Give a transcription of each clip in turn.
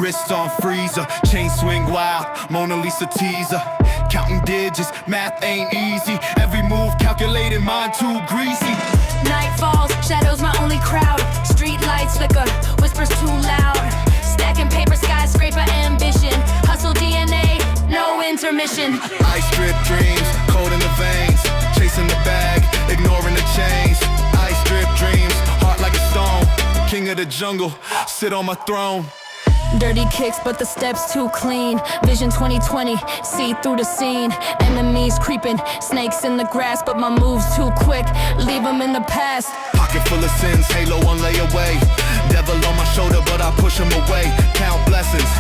wrist on freezer, chain swing wild, Mona Lisa teaser. Counting digits, math ain't easy. Every move calculated, mine too greasy. Night falls, shadows my only crowd. Street lights flicker, whispers too loud. Stacking paper, skyscraper ambition. Hustle DNA, no intermission. Ice drip dreams, cold in the veins. Chasing the bag, ignoring the chains. Ice drip dreams, heart like a stone. King of the jungle, sit on my throne. Dirty kicks, but the steps too clean. Vision 2020, see through the scene. Enemies creeping, snakes in the grass, but my moves too quick, leave them in the past. Pocket full of sins, halo on layaway. Devil on my shoulder, but I push him away. Count blessings,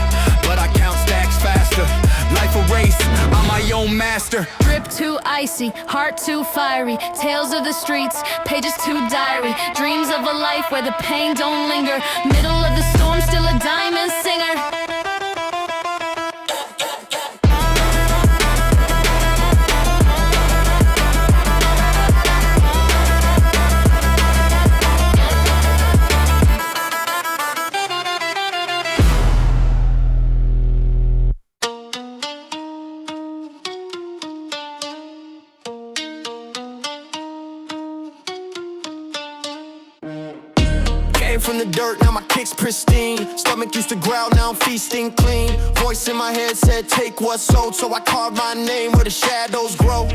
but I count stacks faster. Life a race, I'm my own master. Drip too icy, heart too fiery. Tales of the streets, pages too diary. Dreams of a life where the pain don't linger. Middle of the storm, still a diamond singer. From the dirt, now my kick's pristine. Stomach used to growl, now I'm feasting clean. Voice in my head said take what's sold, so I carved my name where the shadows grow.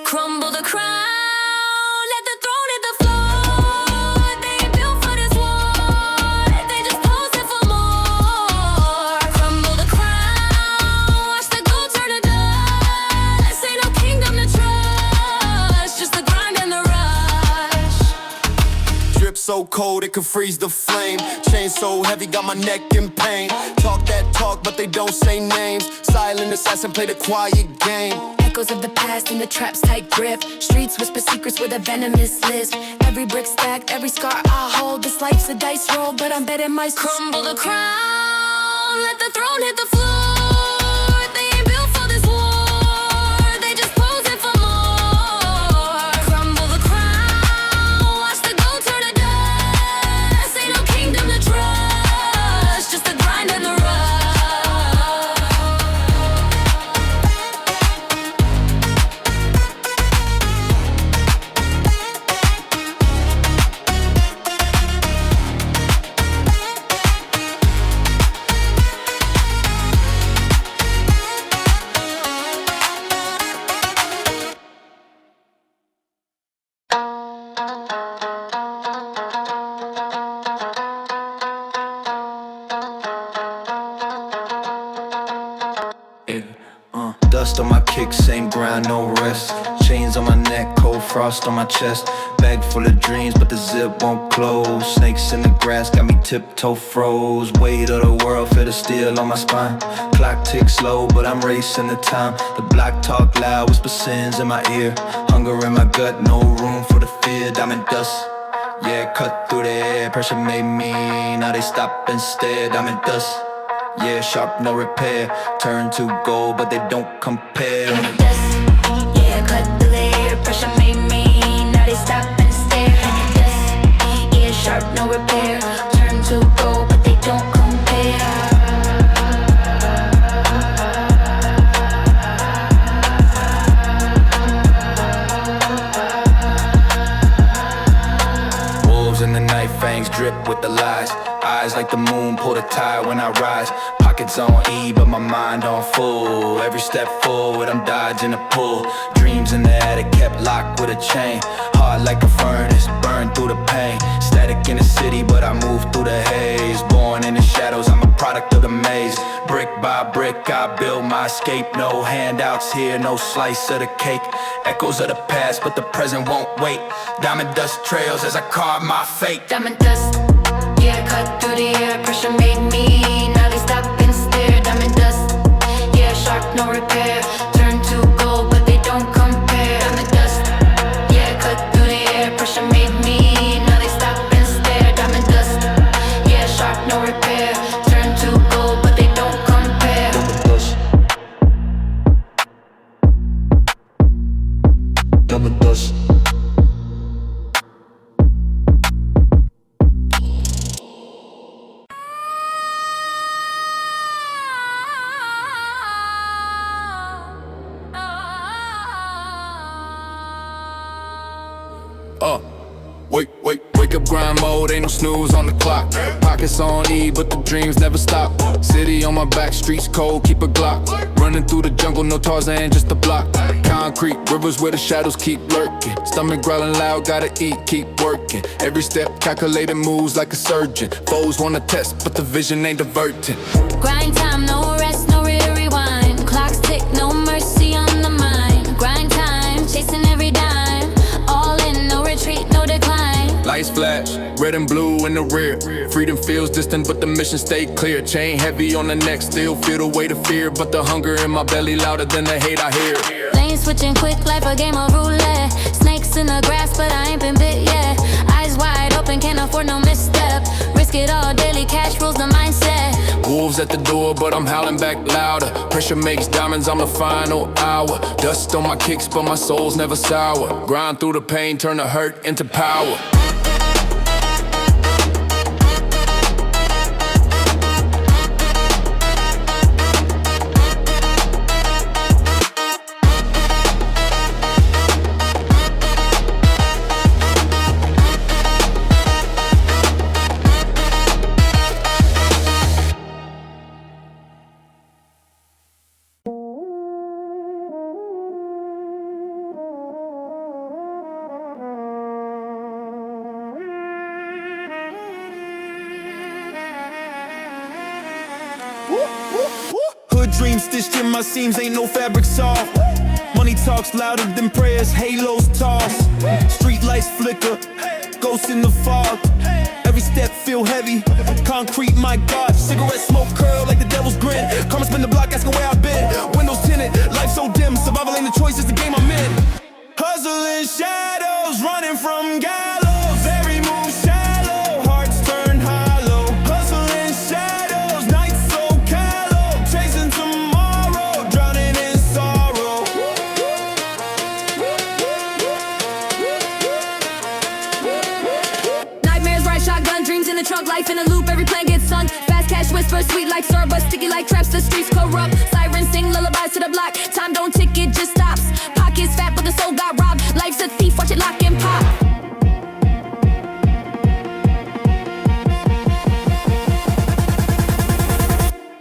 Crumble the crown, let the throne hit the floor. They ain't built for this war, they just posing for more. Crumble the crown, watch the gold turn to dust. Ain't no kingdom to trust, just the grind and the rush. Drip so cold it could freeze the flame. Chain so heavy got my neck in pain. Talk that talk but they don't say names. Silent assassin play the quiet game. Echoes of the past in the trap's tight grip. Streets whisper secrets with a venomous lisp. Every brick stacked, every scar I hold. This life's a dice roll, but I'm betting my crumble the crown. Let the throne hit the floor. They ain't built for this war, they just posing for more. Crumble the crown, watch the gold turn to dust. Ain't no kingdom to trust, just the grind and the rush. Dust on my kicks, same grind, no rest. Chains on my neck, cold frost on my chest. Bag full of dreams, but the zip won't close. Snakes in the grass got me tiptoe froze. Weight of the world, feel the steel on my spine. Clock ticks slow, but I'm racing the time. The block talk loud, whisper sins in my ear. Hunger in my gut, no room for the fear. Diamond dust, yeah, cut through the air. Pressure made me, now they stop and stare. Diamond dust, yeah, sharp, no repair. Turn to gold, but they don't compare. Diamond dust, yeah, cut through the air. Pressure made me, now they stop and stare. Diamond dust, yeah, sharp, no repair. Turn to gold, but they don't compare. Wolves in the night, fangs drip with the lies. Eyes like the moon, pull the tide when I rise. Pockets on E, but my mind on full. Every step forward, I'm dodging a pull. Dreams in the attic, kept locked with a chain. Hard like a furnace, burned through the pain. Static in the city, but I move through the haze. Born in the shadows, I'm a product of the maze. Brick by brick, I build my escape. No handouts here, no slice of the cake. Echoes of the past, but the present won't wait. Diamond dust trails as I carve my fate. Diamond dust, yeah, cut through the air. Pressure made me, now they stop and stare. Diamond dust, yeah, sharp, no repair. Turn to gold, but they don't compare. Diamond dust, yeah, cut through the air. Pressure made me, now they stop and stare. Diamond dust, yeah, sharp, no repair. Turn to gold, but they don't compare. Diamond dust, diamond dust. snooze on the clock. Pockets on E, but the dreams never stop. City on my back, streets cold, keep a Glock. Running through the jungle, no Tarzan, just a block. Concrete rivers where the shadows keep lurking. Stomach growling loud, gotta eat, keep working. Every step calculated moves like a surgeon. Foes wanna test, but the vision ain't diverting. Grind time, no rest, no rewind. Clocks tick, no mercy on the mind. Grind time, chasing every dime. All in, no retreat, no decline. Lights flash, red and blue in the rear. Freedom feels distant, but the mission stay clear. Chain heavy on the neck, still feel the weight of fear. But the hunger in my belly louder than the hate I hear. Lane switching quick, like a game of roulette. Snakes in the grass, but I ain't been bit yet. Eyes wide open, can't afford no misstep. Risk it all, daily cash rules the mindset. Wolves at the door, but I'm howling back louder. Pressure makes diamonds, I'm the final hour. Dust on my kicks, but my soul's never sour. Grind through the pain, turn the hurt into power. Hood dreams stitched in my seams, ain't no fabric soft. Money talks louder than prayers, halos toss. Street lights flicker, ghosts in the fog. Every step feel heavy, concrete, my God. Cigarette smoke curl like the devil's grin. Karma spin the block, asking where I've been. Windows tinted, life so dim. Survival ain't the choice, it's the game I'm in. Hustling shadows, running from gallows. Every move shallow, hearts turn hollow. Hustling shadows, nights so callow. Chasing tomorrow, drowning in sorrow. Nightmares ride shotgun, dreams in the trunk, life in a loop, every plan gets sung. Fast cash whispers, sweet like Starbucks, sticky like traps, the streets corrupt. Sirens sing lullabies to the block, time don't tick, it just stops. Pockets fat, but the soul got robbed. Life's a thief, watch it lock and pop.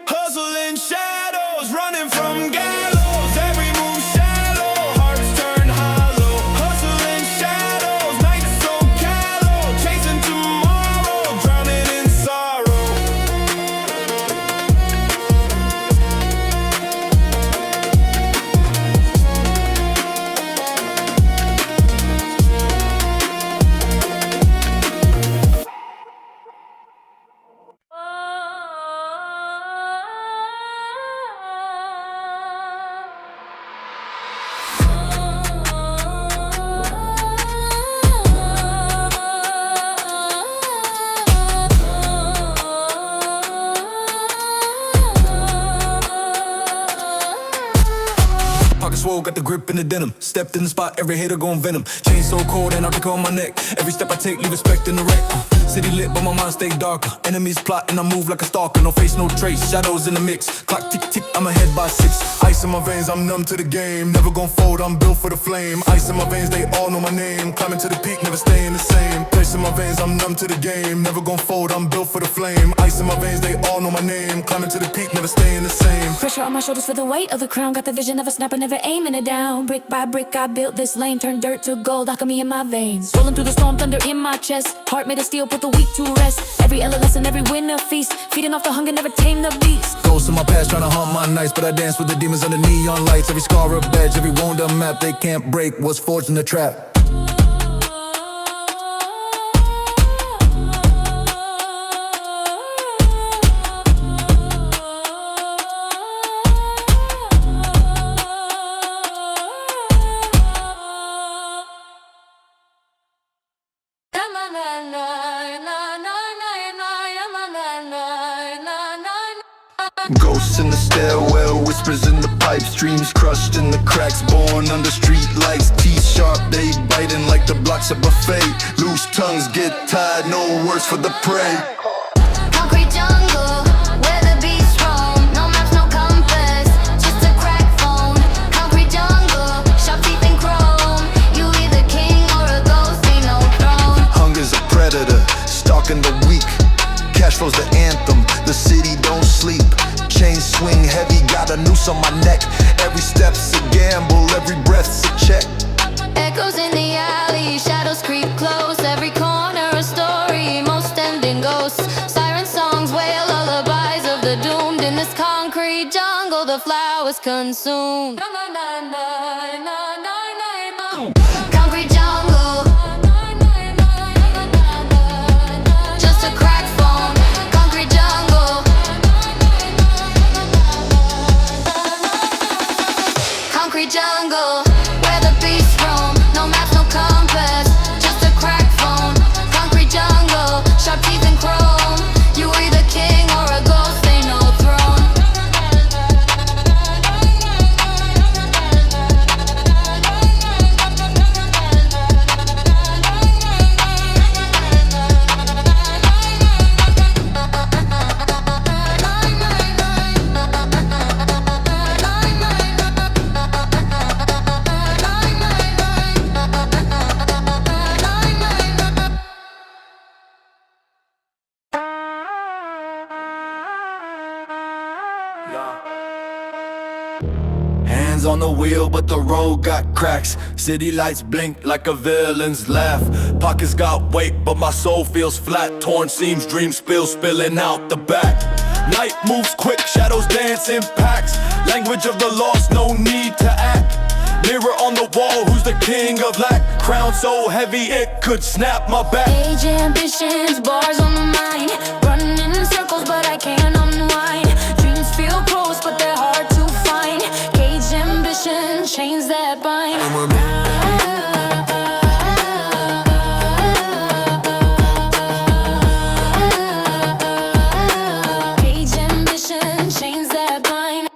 Hustling shadows, running from gallows. Every move shallow, hearts turn hollow. Hustling shadows, nights so callow. Chasing tomorrow, drowning in sorrow. Pocket swole, got the grip in the denim. Stepped in the spot, every hater gon' venom. Chain so cold, Antarctica on my neck. Every step I take, leave respect in the wreck. City lit, but my mind stay darker. Enemies plotting, I move like a stalker. No face, no trace, shadows in the mix. Clock tick tick, I'm ahead by 6. Ice in my veins, I'm numb to the game. Never gon' fold, I'm built for the flame. Ice in my veins, they all know my name. Climbing to the peak, never staying the same. Place in my veins, I'm numb to the game. Never gon' fold, I'm built for the flame. Ice in my veins, they all know my name. Climbing to the peak, never staying the same. Pressure on my shoulders for the weight of the crown. Got the vision, never snapping, never aiming it down. Brick by brick, I built this lane. Turned dirt to gold, alchemy in my veins. Rolling through the storm, thunder in my chest. Heart made of steel, put the weak to rest. Every Ella lesson, every winter feast. Feeding off the hunger, never tame the beast. Ghosts in my past trying to haunt my nights, but I dance with the demons under neon lights. Every scar a badge, every wound a map. They can't break what's forged in the trap. Ghosts in the stairwell, whispers in the pipes, dreams crushed in the cracks, born under street lights. Teeth sharp, they biting like the blocks of buffet. Loose tongues get tied, no words for the prey. Concrete jungle, where the beasts roam. No maps, no compass, just a crack phone. Concrete jungle, sharp teeth and chrome. You either king or a ghost, ain't no throne. Hunger's a predator, stalking the chain swing heavy, got a noose on my neck. Every step's a gamble, every breath's a check. Echoes in the alley, shadows creep close. Every corner a story, most ending ghosts. Siren songs wail lullabies of the doomed. In this concrete jungle, the flowers consumed. Concrete jungle, just a crack phone. Concrete jungle, concrete jungle, where the beasts roam. No maps, no compass, just a crack phone. Concrete jungle, sharp teeth and chrome. You were either king or a ghost, ain't no throne. Hands on the wheel, but the road got cracks. City lights blink like a villain's laugh. Pockets got weight, but my soul feels flat. Torn seams, dreams spilling out the back. Night moves quick, shadows dance in packs. Language of the lost, no need to act. Mirror on the wall, who's the king of lack? Crown so heavy it could snap my back. Age ambitions, bars on my mind. Running in circles, but I can't unwind. Dreams feel close, but they're hard to find. Caged ambition, chains that bind. Caged ambition, chains that bind.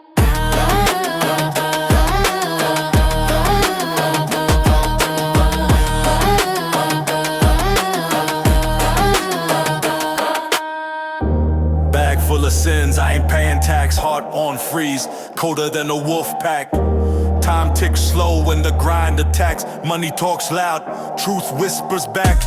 Bag full of sins, I ain't paying tax. Heart on freeze, colder than a wolf pack. Time ticks slow when the grind attacks. Money talks loud, truth whispers back.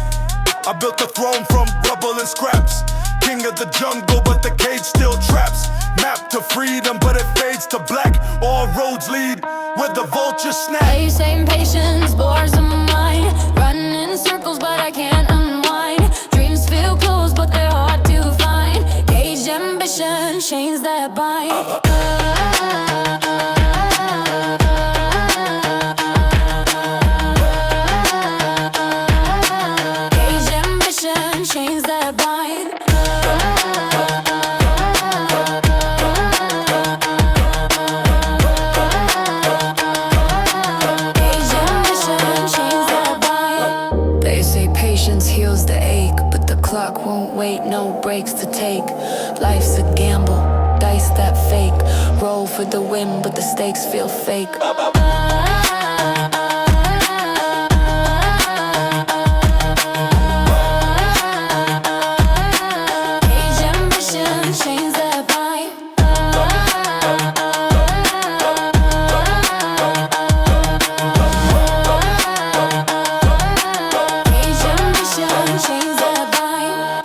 I built a throne from rubble and scraps. King of the jungle, but the cage still traps. Map to freedom, but it fades to black. All roads lead where the vultures snap. Pace and patience, bars on my mind. Running in circles, but I can't unwind. Dreams feel close, but they're hard to find. Caged ambition, chains that bind. Caged ambition, chains that bind. Caged ambition, chains that bind. They say patience heals the ache, but the clock won't wait, no breaks to take. Life's a gamble, dice that fake. Roll for the win, but the stakes feel fake. Caged ambition, chains that bind. Caged ambition, chains that bind.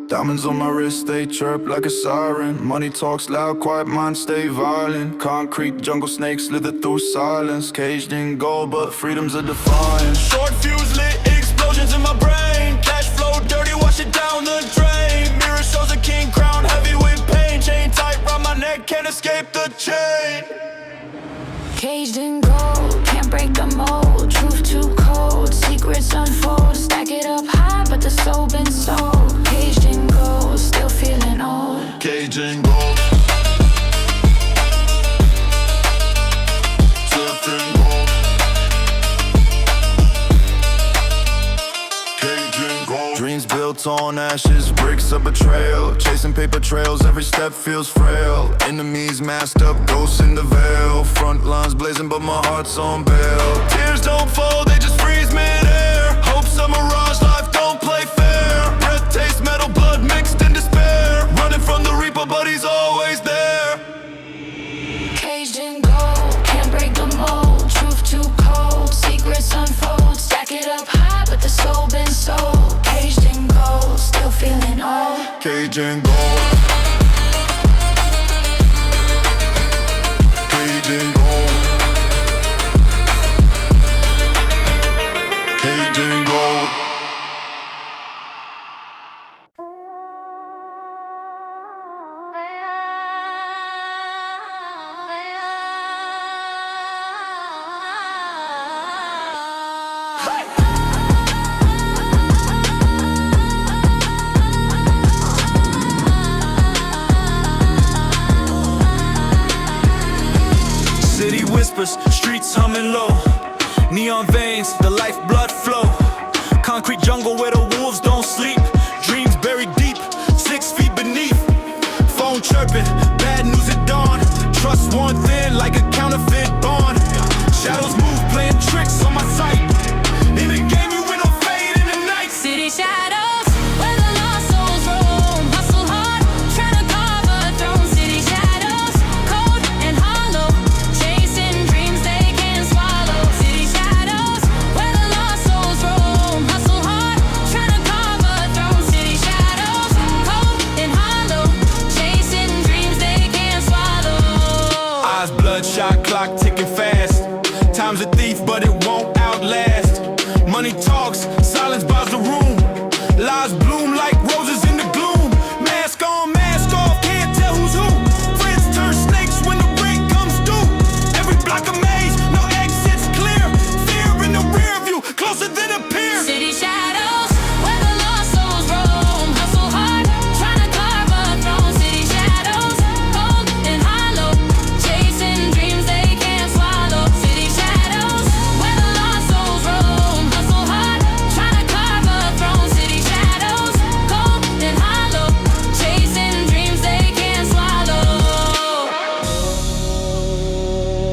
Diamonds on my wrist, they chirp like a siren. Money talks loud, quiet minds stay violent. Concrete jungle snakes slither through silence. Caged in gold, but freedom's a defiance. Short fuse lit, explosions in my brain. Cash flow dirty, wash it down the drain. Mirror shows a king crown, heavy with pain. Chain tight round my neck, can't escape the chain. Caged in gold, can't break the mold. Truth too cold, secrets unfold. Stack it up high, but the soul been sold. Caged in gold, still feeling old. Caged in gold. Surfed in gold. Caged in gold. Dreams built on ashes, bricks of betrayal. Chasing paper trails, every step feels frail. Enemies masked up, ghosts in the veil. Front lines blazing, but my heart's on bail. Tears don't fall, they just freeze midair. Hope's a mirage, life don't play fair. Breath tastes metal, blood mixed in despair. Running from the reaper, but he's always there. Caged in gold, can't break the mold. Aging gold. Aging gold. Aging gold. City whispers, streets humming low. Neon veins, the lifeblood flow. Concrete jungle where the wolves don't sleep. Dreams buried deep, 6 feet beneath. Phone chirping, bad news at dawn. Trust worn thin like a counterfeit bond. Shadows move, playing tricks on my sight. In the game you win or fade in the night. City shadows, where the lost souls roam. Hustle hard, try to carve a throne. City shadows, cold and hollow. Chasing dreams they can't swallow. City shadows, where the lost souls roam. Hustle hard, try to carve a throne. City shadows, cold and hollow. Chasing dreams they can't swallow. Eyes bloodshot, clock ticking fast. Time's a thief, but it won't outlast. Money talks, silence buys the room. Lies bloom like roses in the gloom. Mask on, mask off, can't tell who's who. Friends turn snakes when the rent comes due. Every block a maze, no exits clear. Fear in the rear view, closer than a peer. City shadows, where the lost souls roam. Hustle hard, trying to carve a throne. City shadows, cold and hollow. Chasing dreams they can't swallow. City shadows, where the lost souls roam. Hustle hard, trying to carve a throne. City shadows, cold and hollow. Chasing dreams they can't swallow. City shadows.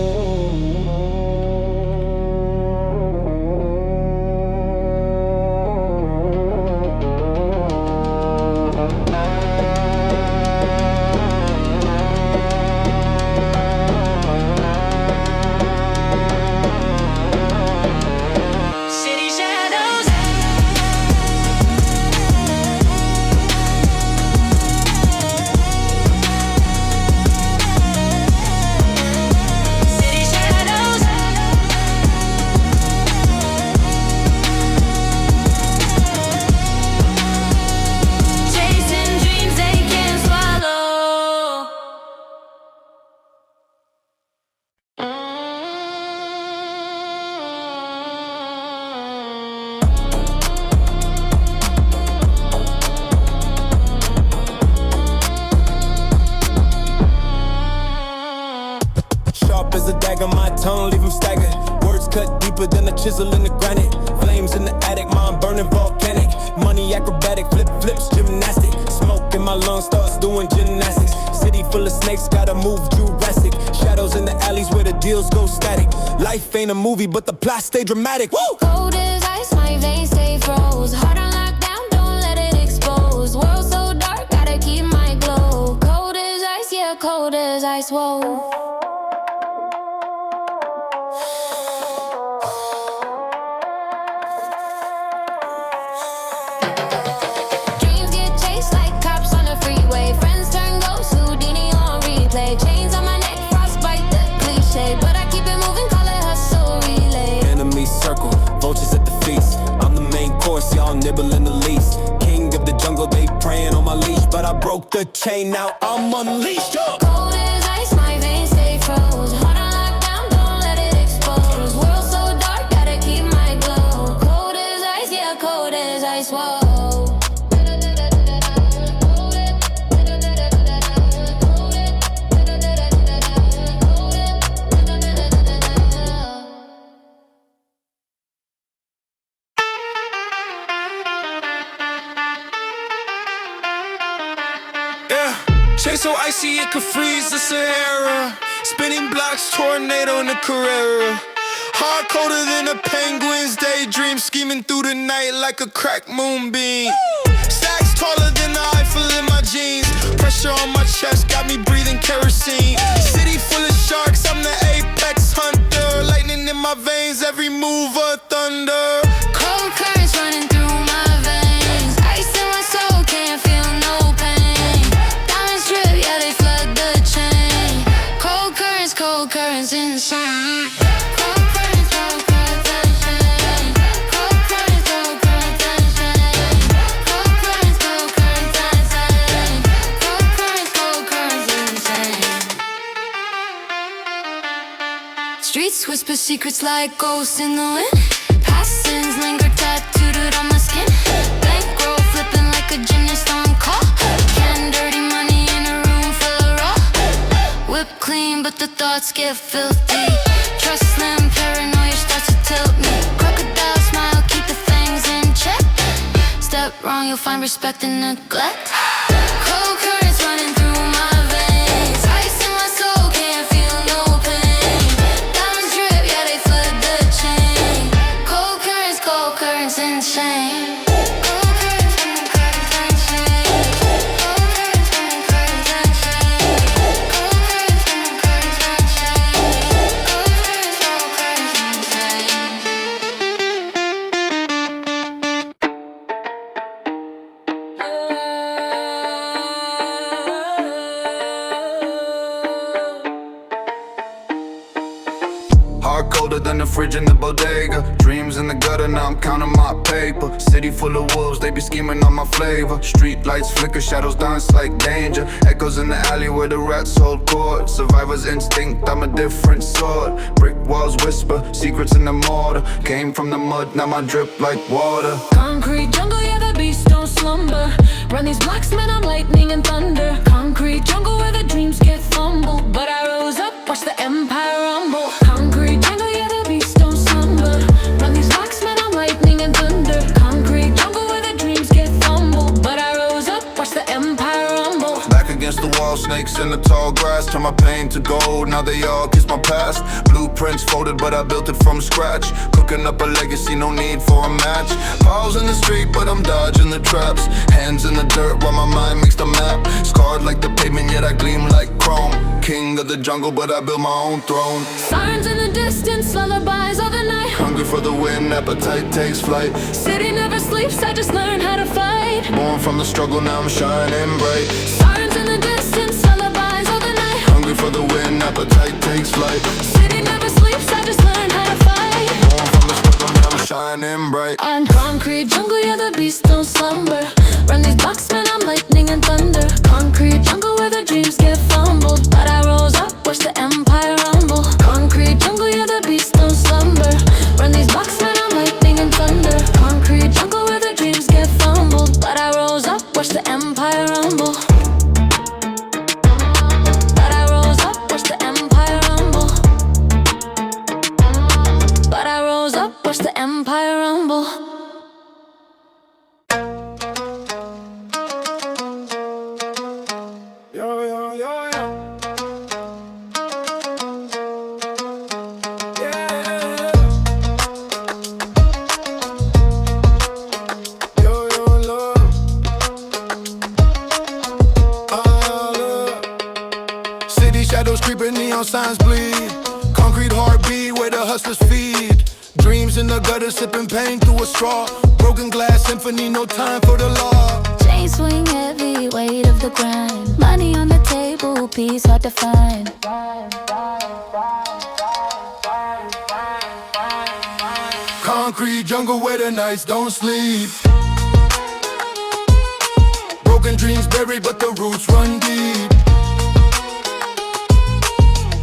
City shadows. Chasing dreams they can't swallow. Sharp as a dagger, my tongue leave him staggered. Words cut deeper than a chisel in the granite. Flames in the attic, mind burning volcanic. Money acrobatic, flips, gymnastic. Smoke in my lungs starts doing gymnastics. City full of snakes, gotta move Jurassic. Shadows in the alleys where the deals go static. Life ain't a movie, but the plot stay dramatic. Woo! Cold as ice, my veins stay froze. Heart on lockdown, don't let it expose. World so dark, gotta keep my glow. Cold as ice, yeah, cold as ice, whoa. Dreams get chased like cops on the freeway. Friends turn ghosts, Houdini on replay. Chains on my neck, frostbite the cliche. But I keep it moving, call it hustle relay. Enemies circle, vultures at the feast. I'm the main course, y'all nibbling the least. King of the jungle, they praying on my leash. But I broke the chain, now I'm unleashed. Cold as ice, my veins stay froze. Heart on lockdown, don't let it expose. World so dark, gotta keep my glow. Cold as ice, yeah, cold as ice, whoa. Chase so icy it could freeze the Sahara. Spinning blocks, tornado in the Carrera. Hard colder than a penguin's daydream. Scheming through the night like a cracked moonbeam. Stacks taller than the Eiffel in my jeans. Pressure on my chest got me breathing kerosene. City full of sharks, I'm the apex hunter. Lightning in my veins, every move a thunder. Cold currents running through my veins. Ice in my soul, can't feel no pain. secrets like ghosts in the wind. Past sins linger tattooed on my skin. Bankroll flipping like a gymnast on call. Can dirty money in a room full of raw. Whipped clean but the thoughts get filthy. Trust slim, paranoia starts to tilt me. Crocodile smile, keep the fangs in check. Step wrong, you'll find respect and neglect. Cold currents running through my veins. Ice in my soul, can't feel no pain. Diamonds drip, yeah they flood the chain. Cold currents insane. Heart colder than the fridge in the bodega. Dreams in the gutter, now I'm counting my paper. City full of wolves, they be scheming on my flavor. Street lights flicker, shadows dance like danger. Echoes in the alley where the rats hold court. Survivor's instinct, I'm a different sort. Brick walls whisper, secrets in the mortar. Came from the mud, now my drip like water. Concrete jungle, yeah the beast don't slumber. Run these blocks, man, I'm lightning and thunder. Concrete jungle where the dreams get fumbled. But I rose up, watch the empire rumble. Concrete jungle, yeah the beast don't slumber. Run these blocks, man, I'm lightning and thunder. Concrete jungle where the dreams get fumbled. But I rose up, watch the empire rumble. Back against the wall, snakes in the tall grass. Turn my pain to gold, now they all kiss my past. Blueprints folded, but I built it from scratch. Cooking up a legacy, no need for a match. Paws in the street, but I'm dodging the traps. Hands in the dirt while my mind makes the map. Scarred like the pavement, yet I gleam like chrome. King of the jungle, but I build my own throne. Sirens in the distance, lullabies of the night. Hungry for the wind, appetite takes flight. City never sleeps, I just learned how to fight. Born from the struggle, now I'm shining bright. Sirens in the distance, lullabies of the night. Hungry for the wind, appetite takes flight. City never sleeps, I just learned how to fight. Born from the struggle, now I'm shining bright. On concrete jungle, yeah the beast don't slumber. Run these blocks, man, I'm lightning and thunder. Concrete jungle where the dreams get fumbled. But I rose up, watch the empire rumble. Concrete jungle, yeah the beast don't slumber. Run these blocks, man, I'm lightning and thunder. Concrete jungle where the dreams get fumbled. But I rose up, watch the empire rumble. But I rose up, watch the empire rumble. But I rose up, watch the empire rumble. Shadows creeping, neon signs bleed. Concrete heartbeat where the hustlers feed. Dreams in the gutter, sipping pain through a straw. Broken glass symphony, no time for the law. Chain swing heavy, weight of the grind. Money on the table, peace hard to find. Concrete jungle where the nights don't sleep. Broken dreams buried, but the roots run deep.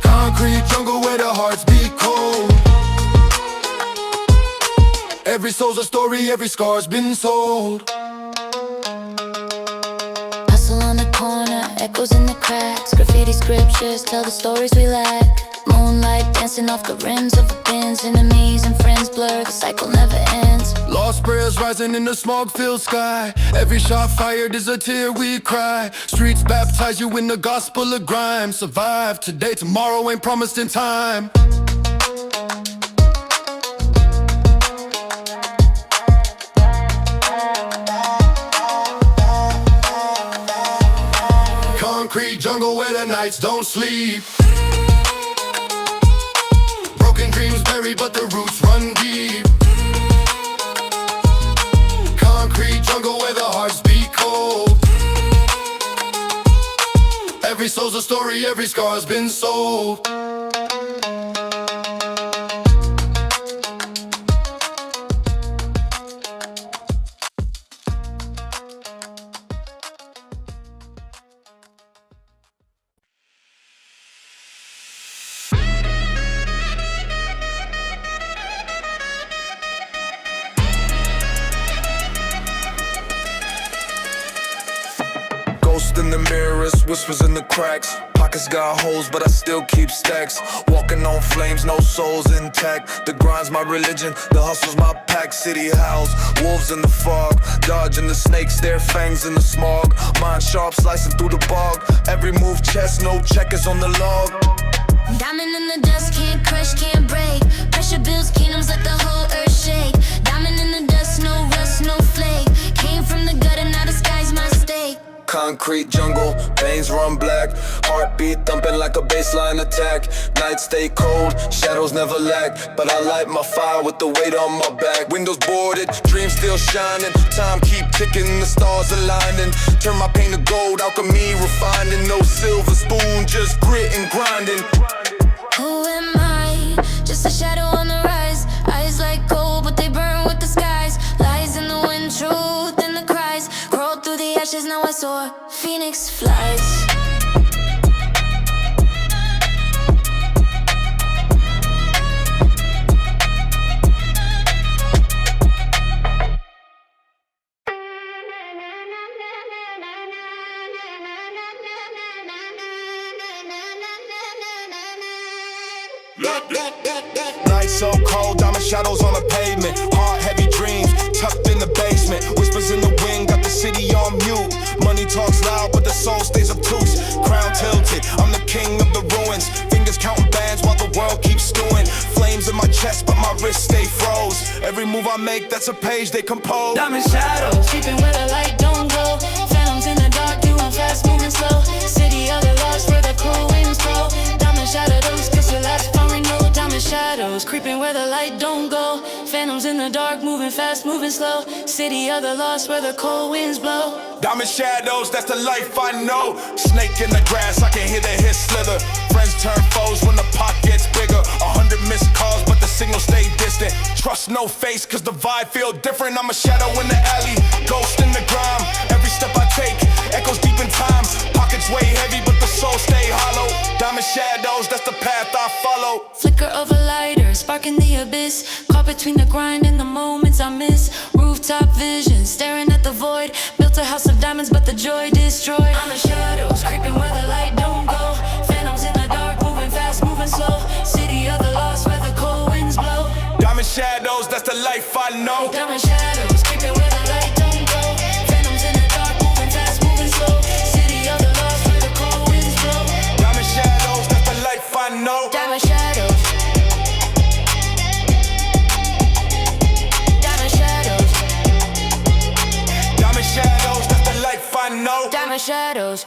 Concrete jungle where the hearts beat cold. Every soul's a story, every scar's been sold. Hustle on the corner, echoes in the cracks. Graffiti scriptures tell the stories we lack. Moonlight dancing off the rims of the bins. Enemies and friends blur, the cycle never ends. Lost prayers rising in the smog-filled sky. Every shot fired is a tear we cry. Streets baptize you in the gospel of grime. Survive today, tomorrow ain't promised in time. Concrete jungle where the nights don't sleep. Broken dreams buried, but the roots run deep. Concrete jungle where the hearts beat cold. Every soul's a story, every scar's been sold. Ghost in the mirrors, whispers in the cracks. Pockets got holes, but I still keep stacks. Walking on flames, no souls intact. The grind's my religion, the hustle's my pack. City howls, wolves in the fog, dodging the snakes, their fangs in the smog. Mind sharp, slicing through the bog. Every move chest, no checkers on the log. Diamond in the dust, can't crush, can't break. Pressure builds kingdoms, let the whole earth shake. Diamond in the dust, no rust, no flake. Came from the gutter, now the sky's my stake. Concrete jungle, veins run black. Heartbeat thumping like a baseline attack. Nights stay cold, shadows never lack. But I light my fire with the weight on my back. Windows boarded, dreams still shining. Time keep ticking, the stars aligning. Turn my pain to gold, alchemy refining. No silver spoon, just grit and grinding. Who am I? Just a shadow on the rise. Eyes like gold, but they burn with the skies. Lies in the wind, truth in the cries. Crawled through the ashes, now I soar. Phoenix flies. Nights so cold, diamond shadows on the pavement. Heart heavy dreams, tucked in the basement. Whispers in the wind, got the city on mute. Money talks loud, but the soul stays obtuse. Crown tilted, I'm the king of the ruins. Fingers counting bands while the world keeps stewing. Flames in my chest, but my wrists stay froze. Every move I make, that's a page they compose. Diamond shadows, creeping where the light don't go. Phantoms in the dark, doing fast, moving slow. City of the lost, where the cool winds blow. Diamond shadows, cause the last phone renewed. Diamond shadows, creeping where the light don't go. Phantoms in the dark, moving fast, moving slow. City of the lost, where the cold winds blow. Diamond shadows, that's the life I know. Snake in the grass, I can hear the hiss slither. Friends turn foes when the pot gets bigger. 100 missed calls, but the signal stay distant. Trust no face, cause the vibe feel different. I'm a shadow in the alley, ghost in the grime. Every step I take echoes deep in time. Pockets weigh heavy, but the soul stay hollow. Diamond shadows, that's the path I follow. Flicker of a lighter, spark in the abyss. Caught between the grind and the moments I miss. Rooftop vision, staring at the void. Built a house of diamonds, but the joy destroyed. I'm the shadows, creeping where the light don't go. Phantoms in the dark, moving fast, moving slow. City of the lost, where the cold winds blow. Diamond shadows, that's the life I know. Diamond shadows, creeping where the light don't go. Phantoms in the dark, moving fast, moving slow. City of the lost, where the cold winds blow. Diamond shadows, that's the life I know. Diamond shadows. Diamond shadows. Diamond shadows, that's the life I know. Diamond shadows.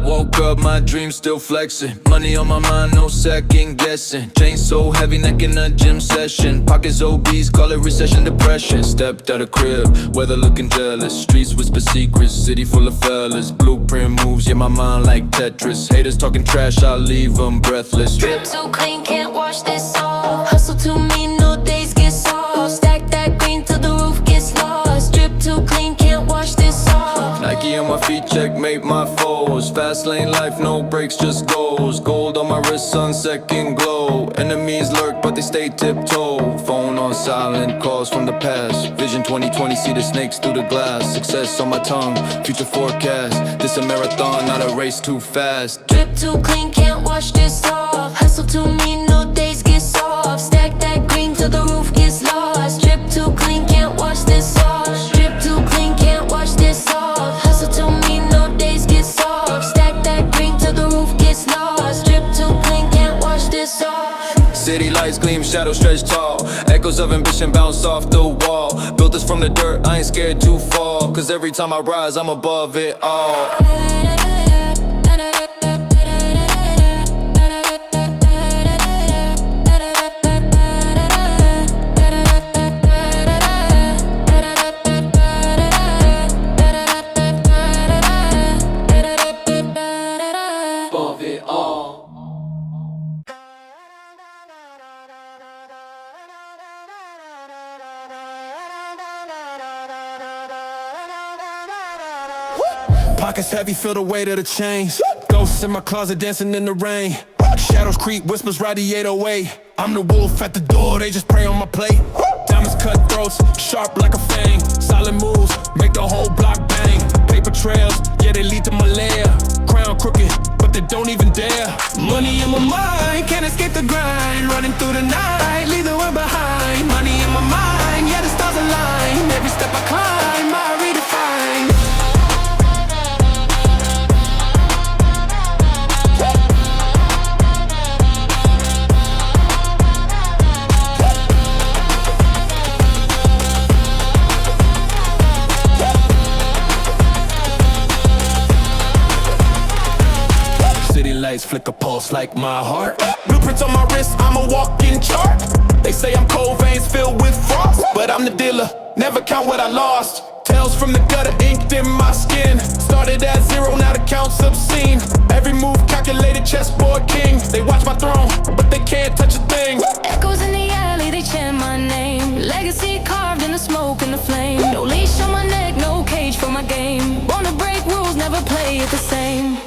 Woke up, my dreams still flexing. Money on my mind, no second guessing. Chain so heavy, neck in a gym session. Pockets obese, call it recession depression. Stepped out of crib, weather looking jealous. Streets whisper secrets, city full of fellas. Blueprint moves, yeah, my mind like Tetris. Haters talking trash, I'll leave them breathless. Drip too clean, can't wash this off. Hustle too mean, no days get soft. Stack that green till the roof gets lost. Drip too clean, can't wash this off. Nike on my feet, checkmate my foes. Fast lane life, no breaks, just goes. Gold on my wrist, sun second glow. Enemies lurk, but they stay tiptoe. Phone on silent, calls from the past. Vision 2020, see the snakes through the glass. Success on my tongue, future forecast. This a marathon, not a race too fast. Drip too clean, can't wash this off. Hustle too mean, no days get soft. Stack that green till the roof gets lost. Drip too clean, can't wash this off. Drip too clean, can't wash this off. Hustle too mean, no days get soft. Stack that green till the roof gets lost. Drip too clean, can't wash this off. City lights gleam, shadows stretch tall. Echoes of ambition bounce off the wall. Built this from the dirt, I ain't scared to fall. Cause every time I rise, I'm above it all. Pockets heavy, feel the weight of the chains. Go Ghosts in my closet dancing in the rain. Shadows creep, whispers radiate away. I'm the wolf at the door, they just prey on my plate. Diamonds cut throats, sharp like a fang. Solid moves, make the whole block bang. Paper trails, yeah, they lead to Malaya. Crown crooked, but they don't even dare. Money in my mind, can't escape the grind. Running through the night, leave the world behind. Money in my mind, yeah, the stars align. Every step I climb, I redefine. Flick a pulse like my heart. Blueprints on my wrist, I'm a walking chart. They say I'm cold veins filled with frost, but I'm the dealer, never count what I lost. Tales from the gutter inked in my skin. Started at zero, now the count's obscene. Every move calculated, chessboard king. They watch my throne, but they can't touch a thing. Echoes in the alley, they chant my name. Legacy carved in the smoke and the flame. No leash on my neck, no cage for my game. Wanna break rules, never play it the same.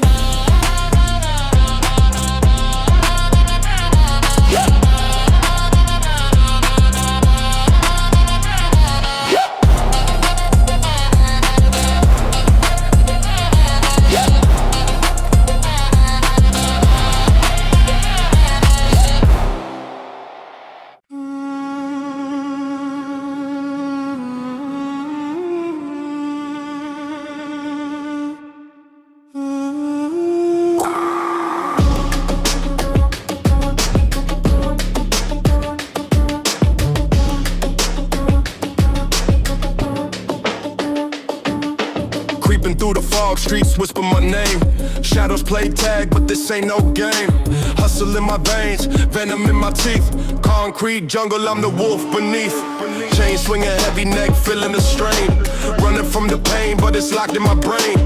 Through the fog, streets whisper my name. Shadows play tag, but this ain't no game. Hustle in my veins, venom in my teeth. Concrete jungle, I'm the wolf beneath. Chain swinging, heavy neck, feeling the strain. Running from the pain, but it's locked in my brain.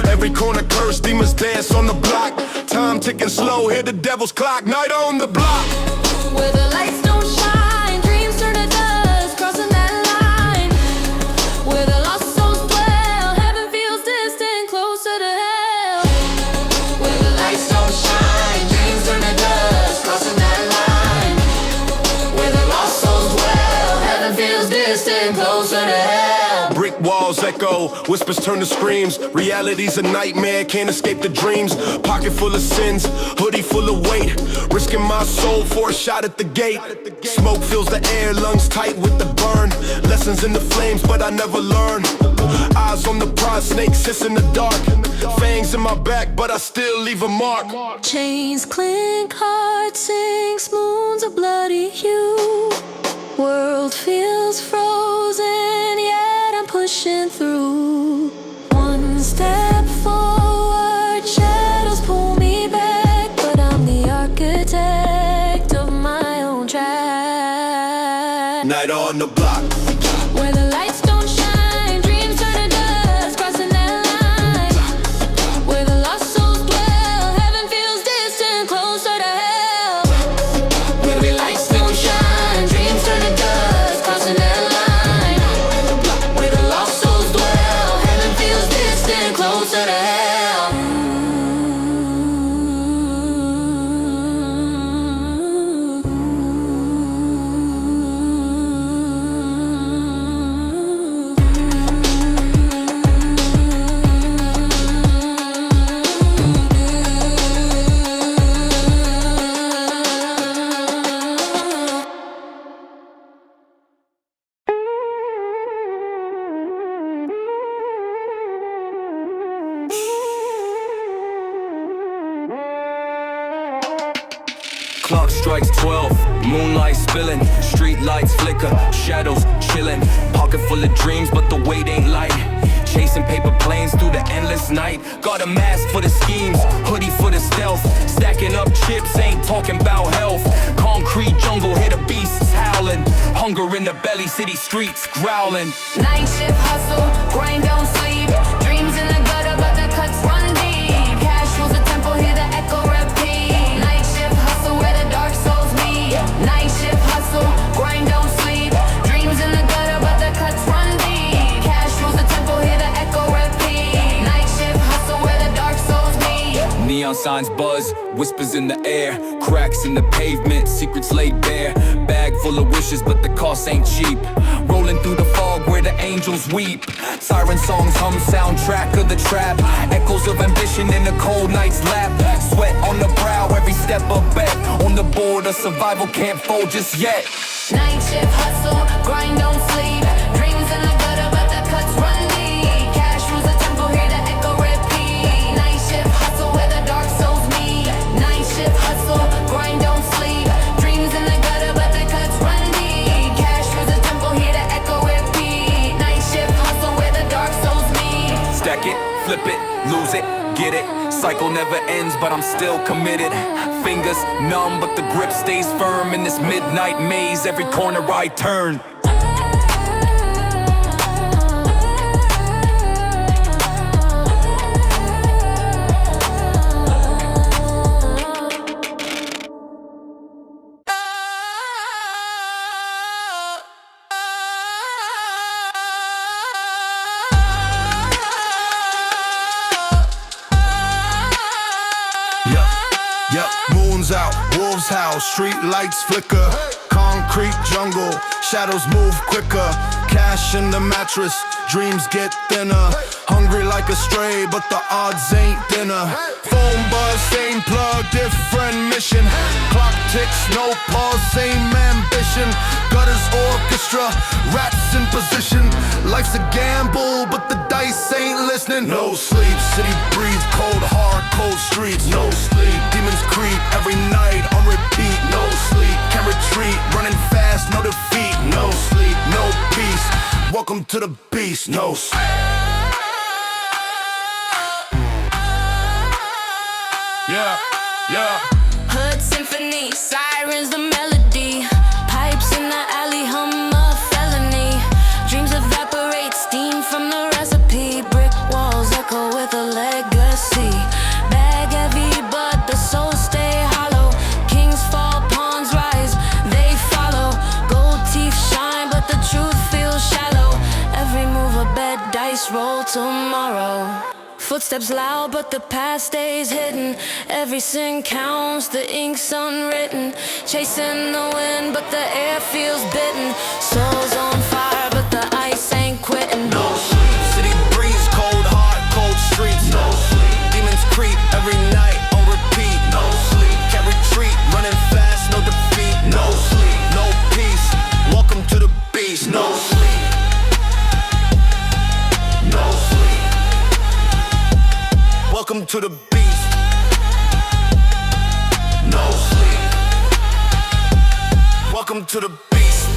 Every corner curse, demons dance on the block. Time ticking slow, hear the devil's clock. Night on the block. Where the lights don't shine, dreams turn to dust, crossing that line. Where the lost souls dwell, heaven feels distant, closer to hell. Where the lights don't shine, dreams turn to dust, crossing that line. Where the lost souls dwell, heaven feels distant, closer to hell. Brick walls echo, whispers turn to screams. Reality's a nightmare, can't escape the dreams. Pocket full of sins, hoodie full of weight. Risking my soul for a shot at the gate. Smoke fills the air, lungs tight with the burn. Lessons in the flames, but I never learn. Eyes on the prize, snakes hiss in the dark. Fangs in my back, but I still leave a mark. Chains clink, heart sinks, moons a bloody hue. World feels frozen, yet I'm pushing through. One step forward, shadows pull me back, but I'm the architect of my own track. Night on the block. Where the lights don't shine, dreams turn to dust, crossing that line. Where the lost souls dwell, heaven feels distant, closer to hell. Where the lights don't shine, dreams turn to dust, crossing that line. Where the lost souls dwell, heaven feels distant, closer to hell. Clock strikes 12, moonlight spilling, street lights flicker, shadows chilling. Pocket full of dreams, but the weight ain't light. Chasing paper planes through the endless night. Got a mask for the schemes, hoodie for the stealth. Stacking up chips, ain't talking about health. Concrete jungle, hear the beasts howling. Hunger in the belly, city streets growling. Night shift hustle, grind don't sleep. Dreams in the gutter, but the cuts run deep. Cash rules the temple, hear the echo repeat. Night shift hustle, where the dark souls meet. Night shift hustle, grind don't sleep. Dreams in the gutter, but the cuts run deep. Cash rules the temple, hear the echo repeat. Night shift hustle, where the dark souls meet. Neon signs buzz, whispers in the air, cracks in the pavement, secrets laid bare. Bag full of wishes, but the cost ain't cheap. Rolling through the fog where the angels weep. Siren songs hum, soundtrack of the trap. Echoes of ambition in a cold night's lap. Sweat on the brow, every step a bet. On the border, survival can't fold just yet. Night shift hustle, grind don't sleep. Dreams in the gutter, but the cuts run deep. Cash rules the temple, hear the echo repeat. Night shift hustle, where the dark souls meet. Night shift hustle, grind don't sleep. Dreams in the gutter, but the cuts run deep. Cash rules the temple, hear the echo repeat. Night shift hustle, where the dark souls meet. Stack it, flip it, lose it, get it. Cycle never ends, but I'm still committed. Fingers numb, but the grip stays firm in this midnight maze. Every corner I turn. Moon's out, wolves howl, street lights flicker. Concrete jungle, shadows move quicker. Cash in the mattress, dreams get thinner. Hungry like a stray, but the odds ain't dinner. Phone buzz, same plug, different mission. Clock ticks, no pause, same ambition. Gutters orchestra, rats in position. Life's a gamble, but the dice ain't listening. No sleep, city breathe, cold hard, cold streets. No sleep, demons creep every night on repeat. No sleep, can't retreat, running fast, no defeat. No sleep, no peace, welcome to the beast. No sleep. Yeah. Hood symphony, sirens the melody. Pipes in the alley hum a felony. Dreams evaporate, steam from the recipe. Brick walls echo with a legacy. Bag heavy but the soul stay hollow. Kings fall, pawns rise, they follow. Gold teeth shine but the truth feels shallow. Every move a bed, dice roll tomorrow. Footsteps loud, but the past stays hidden. Every sin counts, the ink's unwritten. Chasing the wind, but the air feels bitten. Souls on fire, but the ice ain't quitting. No sleep, city breeze, cold heart, cold streets. No sleep, demons creep every night on repeat. No sleep, can't retreat, running fast, no defeat. No sleep, no peace, welcome to the beast. No sleep, no sleep. Welcome to the beast. No sleep. Welcome to the beast.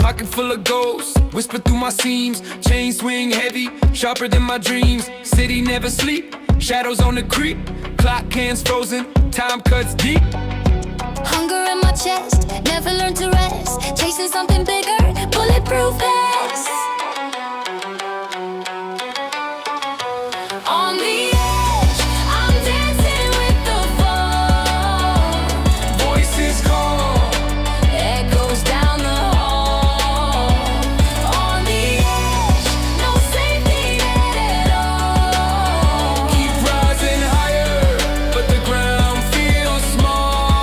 Pocket full of ghosts, whisper through my seams. Chain swing heavy, sharper than my dreams. City never sleep, shadows on the creep. Clock hands frozen, time cuts deep. Hunger in my chest, never learn to rest. Chasing something bigger, bulletproof vest. On the edge, I'm dancing with the fall. Voices call, Echoes down the hall. On the edge, no safety net at all. keep rising higher, but the ground feels small.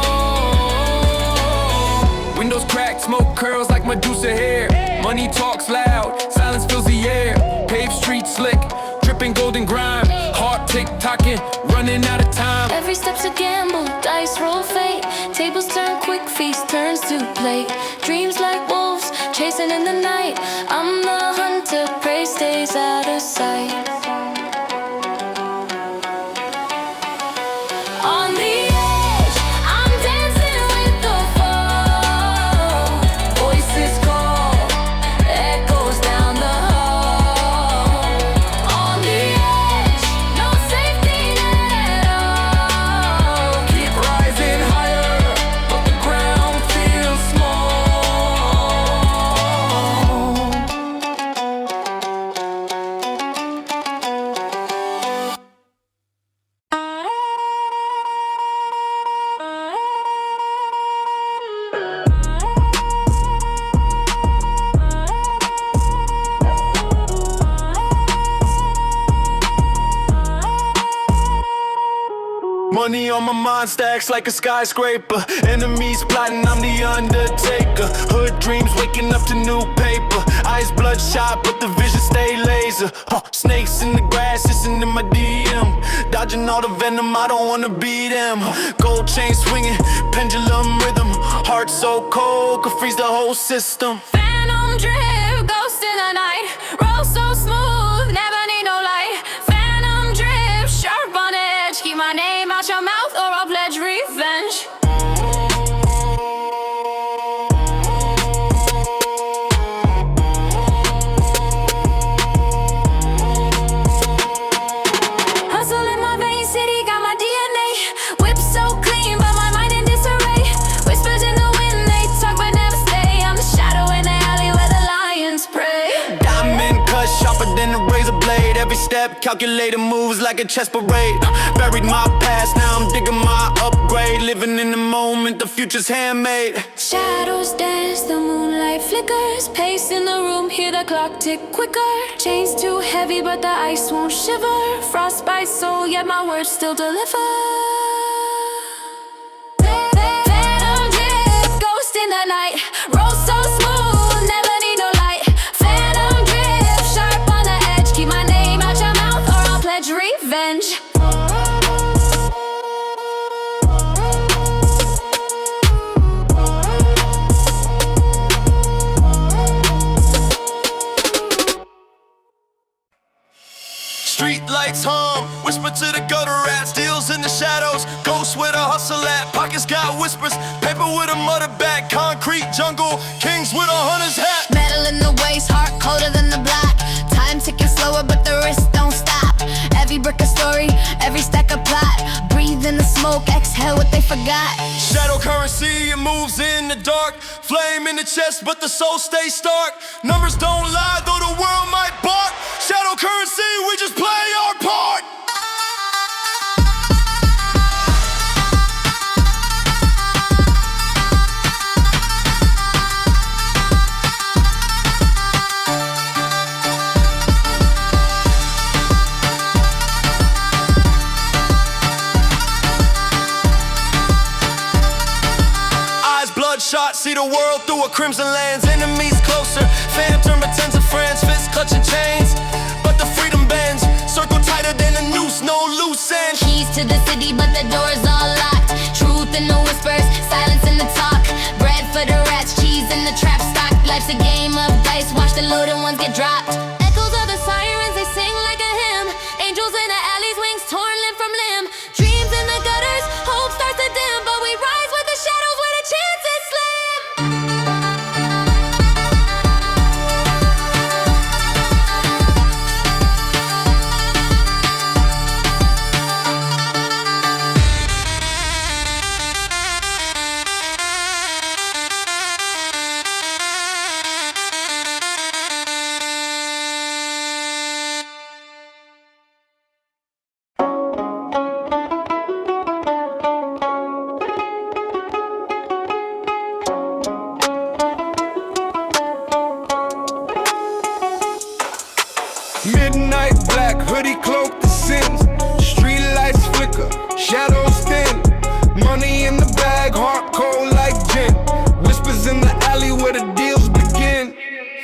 Windows cracked, smoke curls like Medusa hair. Money talks loud, silence fills the air. Paved streets slick, dripping golden grime. Heart tick-tocking, running out of time. Every step's a gamble, dice roll fate. Tables turn quick, feast turns to plate. Dreams like wolves, chasing in the night. I'm the hunter, prey stays out of sight. On the edge, I'm dancing with the fall. Voices call, echoes down the hall. On the edge, no safety net Money on my mind stacks like a skyscraper. Enemies plotting, I'm the undertaker. Hood dreams waking up to new paper. Eyes bloodshot, but the vision stay laser. Snakes in the grass, listen to my DM. Dodging all the venom, I don't wanna be them. Gold chain swinging, pendulum rhythm. Heart so cold, could freeze the whole system. Phantom drip, ghost in the night. Roll so smooth, never need no light. Phantom drip, sharp on edge. Keep my name out your mouth or I'll pledge revenge. Hustle in my veins, city got my DNA. Whip so clean, but my mind in disarray. Whispers in the wind, they talk but never stay. I'm the shadow in the alley where the lions pray. Diamond cut sharper than a razor blade. Every step calculated moves like a chess parade. Buried my past, now I'm digging my upgrade. Living in the moment, the future's handmade. Shadows dance, the moonlight flickers. Pace in the room, hear the clock tick quicker. Chains too heavy, but the ice won't shiver. Frostbite soul, yet my words still deliver. Phantom drip, ghost in the night. Roll so smooth, never need no light. Phantom drip, sharp on the edge. Keep my name out your mouth or I'll pledge revenge. Street lights hum, whisper to the gutter rats. Deals in the shadows, ghosts where the hustle at. Pockets got whispers, paper with a mother back. Concrete jungle, kings with a hunter's hat. Metal in the waist, heart colder than the black. Time ticking slower, but the wrist don't stop. Every brick a story, every stack a plot. Breathe in the smoke, exhale what they forgot. Shadow currency, it moves in the dark. Flame in the chest, but the soul stays stark. Numbers don't lie, though the world might bark. Shadow currency, we just play our part. Bloodshot, see the world through a crimson lens. Enemies closer, phantom pretends to friends. Fists clutching chains, but the freedom bends. Circle tighter than a noose, no loose ends. Keys to the city, but the door's all locked. Truth in the whispers, silence in the talk. Bread for the rats, cheese in the trap stock. Life's a game of dice, watch the loaded ones get dropped. Echoes of the sirens, they sing like a hymn. Angels in the alleys, wings torn limb from limb. Dreams in the gutters, hope starts to dim. But we rise with the shadows where the chance is slim. Midnight black, hoodie cloak the sins. Street lights flicker, shadows thin. Money in the bag, heart cold like gin. Whispers in the alley where the deals begin.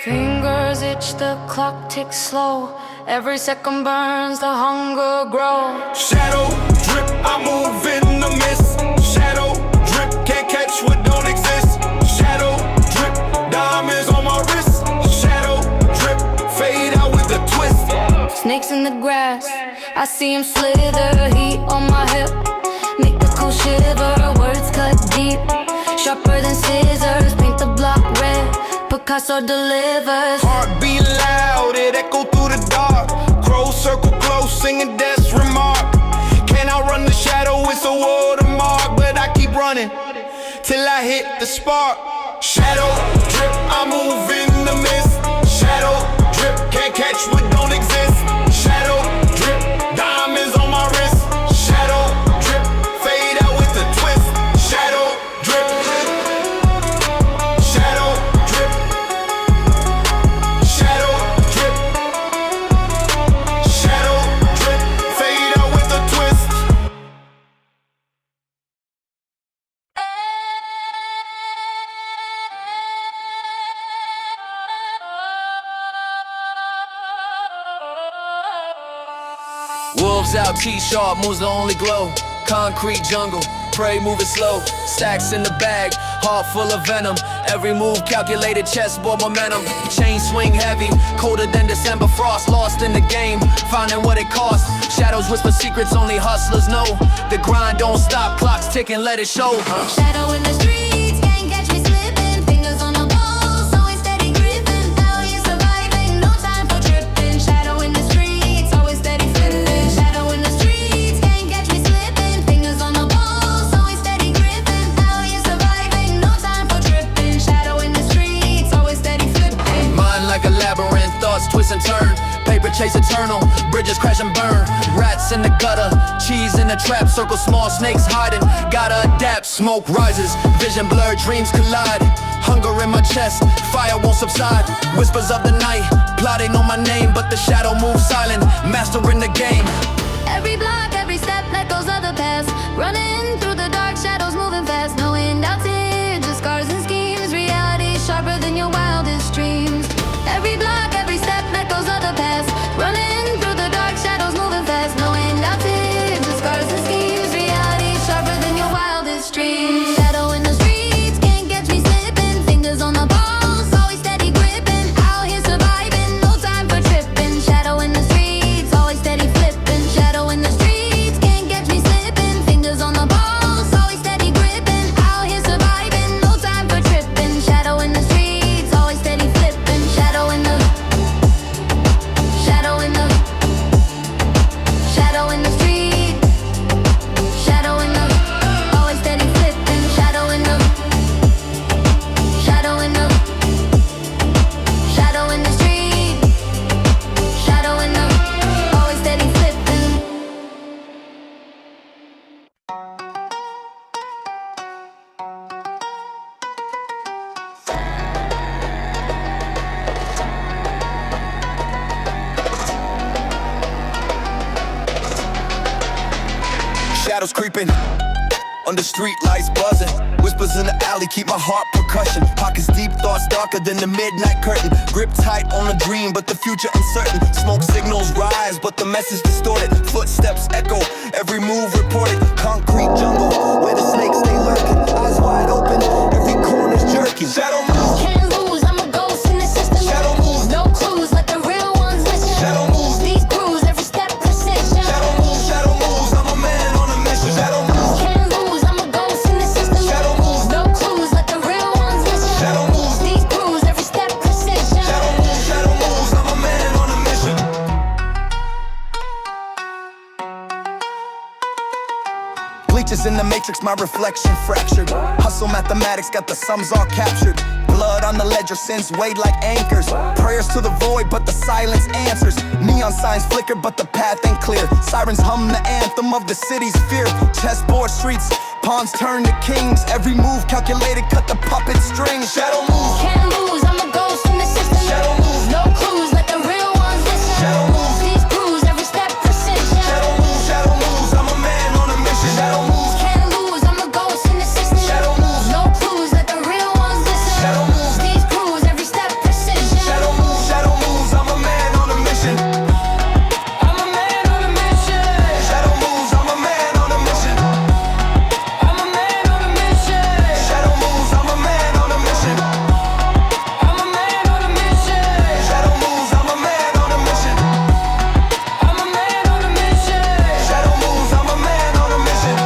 Fingers itch, the clock ticks slow. Every second burns, the hunger grows. Shadow drip, I move in the mist. Shadow drip, can't catch what don't exist. Shadow drip, diamonds on my wrist. Shadow drip, fade out with a twist. Snakes in the grass, I see him slither. Heat on my hip, make the cool shiver. Words cut deep, sharper than scissors. Paint the block red, Picasso delivers. Heartbeat loud, it echo through the dark. Crows circle close, singing death's remark. Can't outrun the shadow, it's a watermark. But I keep running, till I hit the spark. Shadow drip, I move in the mist. Shadow drip, can't catch what don't exist. Shadow drip, diamonds on my wrist. Shadow drip, fade out with a twist. Shadow drip, shadow drip, shadow drip, shadow drip, fade out with a twist. Wolves out, T-sharp, moves the only glow. Concrete jungle, prey moving slow. Stacks in the bag, heart full of venom. Every move calculated, chessboard momentum. Chain swing heavy, colder than December frost. Lost in the game, finding what it costs. Shadows whisper secrets only hustlers know. The grind don't stop, clocks ticking, let it show. Shadow in the streets, can't catch me slipping. Fingers on the pulse, always steady gripping. Out here surviving, no time for tripping. Shadow in the streets, always steady flipping. Shadow in the streets, can't catch me slipping. Fingers on the pulse, always steady gripping. Out here surviving, no time for tripping. Shadow in the streets, always steady flipping. Mind like a labyrinth, thoughts twist and turn. Paper chase eternal, bridges crash and burn. Rats in the gutter, cheese in the trap. Circle small snakes hiding, gotta adapt. Smoke rises, vision blurred, dreams collide. Hunger in my chest, fire won't subside. Whispers of the night, plotting on my name. But the shadow moves silent, mastering the game. Every block, every step echoes of the past. Running through the dark shadows, moving fast. No handouts here, just scars and schemes. Reality sharper than your wildest dreams. Every block, every step echoes of the past. Running through the dark shadows, moving fast. No handouts here, just scars and schemes. Reality sharper than your wildest dreams. Shadow in the streets, can't catch me slipping. Fingers on the pulse, always steady gripping. Out here surviving, no time for tripping. Shadow in the streets, always steady flipping. Shadow in the streets, can't catch me slipping. Fingers on the pulse, always steady gripping. Out here surviving, no time for tripping. Shadow in the streets, always steady flipping. Shadow in the shadow in the shadow in the street. Shadow in the always steady flipping. Shadow in the shadow in the shadow in the street. Shadow in the always steady flipping. Shadows creeping, under street lights buzzing. Whispers in the alley keep my heart percussion. Pockets deep, thoughts darker than the midnight curtain. Grip tight on a dream, but the future uncertain. Smoke signals rise, but the message distorted. Footsteps echo, every move reported. Concrete jungle, where the snakes stay lurking. Eyes wide open, every corner's jerking. Shadow moves, Can't lose, I'm a ghost in the system. shadow moves, No clues, let the real ones listen. shadow moves, These crews, every step precision. shadow moves, shadow moves. I'm a man on a mission. Shadow moves, Can't lose, I'm a ghost in the system. shadow moves, No clues, let the real ones listen. shadow moves. These crews, every step precision. Shadow moves, shadow moves, I'm a man on a mission. Bleachers in the matrix, my reflection fractured. Hustle mathematics, got the sums all captured. Blood on the ledger, sins weighed like anchors. Prayers to the void, but the silence answers. Neon signs flicker, but the path ain't clear. Sirens hum the anthem of the city's fear. Chessboard streets, pawns turn to kings. Every move calculated, cut the puppet strings. Shadow moves, Can't lose, I'm a ghost in the system. shadow moves, No clues, let the real ones listen. shadow moves, These crews, every step precision. shadow moves, shadow moves. I'm a man on a mission. Shadow moves, Can't lose, I'm a ghost in the system. shadow moves, No clues, let the real ones listen. shadow moves, These crews, every step precision. shadow moves, shadow moves. I'm a man on a mission. I'm a man on a mission. Shadow moves, I'm a man on a mission. I'm a man on a mission. Shadow moves, I'm a man on a mission. I'm a man on a mission. Shadow moves, I'm a man on a mission. I'm a man on a mission. Shadow moves, I'm a man on a mission.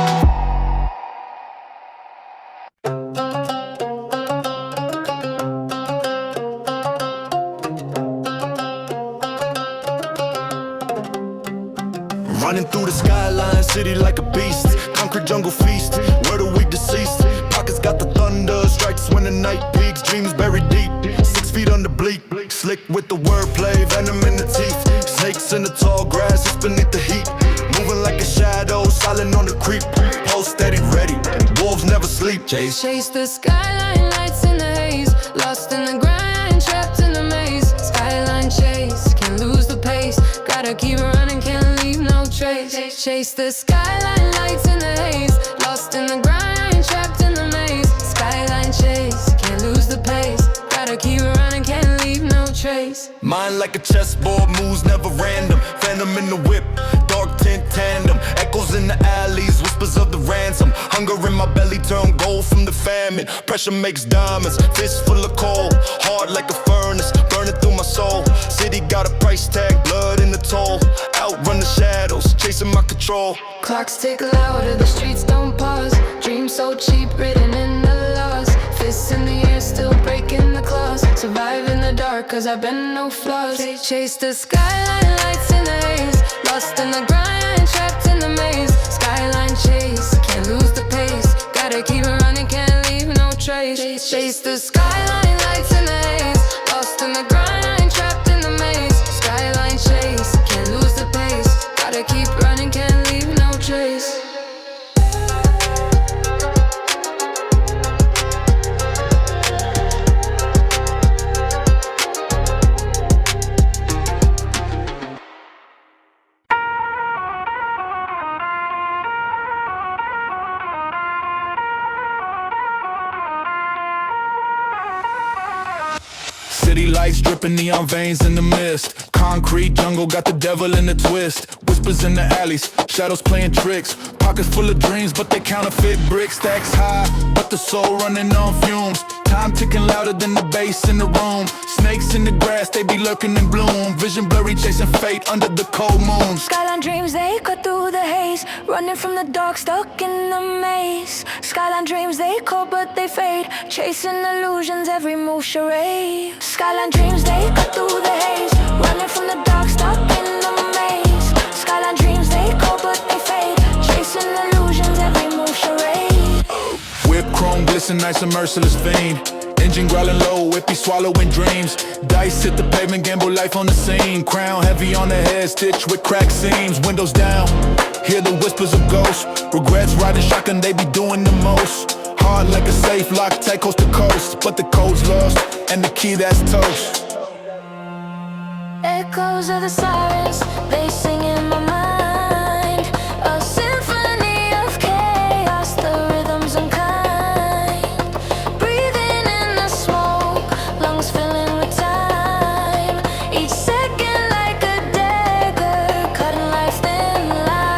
Running through the skyline city like a beast. Concrete jungle feast, where the weak deceased. Pockets got the thunder, strikes when the night peaks. Dreams buried deep, 6 feet under bleak. Slick with the wordplay, venom in the teeth. Snakes in the tall grass, it's beneath the heat. Moving like a shadow, silent on the creep. Pulse steady, ready, wolves never sleep. Chase. Chase the skyline lights in the haze. Lost in the grind, trapped in the maze. Skyline chase, can't lose the pace. Gotta keep running, can't leave no trace. Chase the skyline lights in the haze. Lost in the grind, trapped in the maze. Skyline chase, can't lose the pace. Gotta keep running, can't leave no trace. Mind like a chessboard, moves never random. Phantom in the whip, dark Hunger in my belly turn gold from the famine. Pressure makes diamonds, fist full of coal. Hard like a furnace, burning through my soul. City got a price tag, blood in the toll. Outrun the shadows, chasing my control. Clocks tick louder, the streets don't pause. Dreams so cheap, written in the laws. Fists in the air, still breaking the claws. Survive in the dark, cause I've been no flaws. Chase the skyline, lights in the haze. Lost in the grind, trapped in the maze. Skyline Chase, can't lose the pace. Gotta keep running, can't leave no trace. Chase the skyline, lights in the haze. Lost in the grind, trapped in the maze. Skyline Chase, can't lose the pace. Gotta keep running, can't leave no trace. City lights dripping, neon veins in the mist. Concrete jungle got the devil in the twist. Whispers in the alleys, shadows playing tricks. Pockets full of dreams, but they counterfeit bricks. Stacks high, but the soul running on fumes. Time ticking louder than the bass in the room. Snakes in the grass, they be lurking in bloom. Vision blurry, chasing fate under the cold moon. Skyline dreams, they cut through the haze. Running from the dark, stuck in the maze. Skyline dreams, they call but they fade. Chasing illusions, every move charade. Skyline dreams, they cut through the haze. Running from the dark, stuck in the maze. Skyline dreams, they call but they fade. Chasing illusions, every move charade. Whip chrome glisten, nice and merciless fiend. Engine growling low, whippy swallowing dreams. Dice hit the pavement, gamble life on the scene. Crown heavy on the head, stitched with cracked seams. Windows down, hear the whispers of ghosts. Regrets riding shotgun, they be doing the most. Hard like a safe lock, tight coast to coast. But the code's lost, and the key that's toast. Echoes of the sirens, they sing in my mind. A symphony of chaos, the rhythms unkind. Breathing in the smoke, lungs filling with time. Each second like a dagger, cutting life's thin line.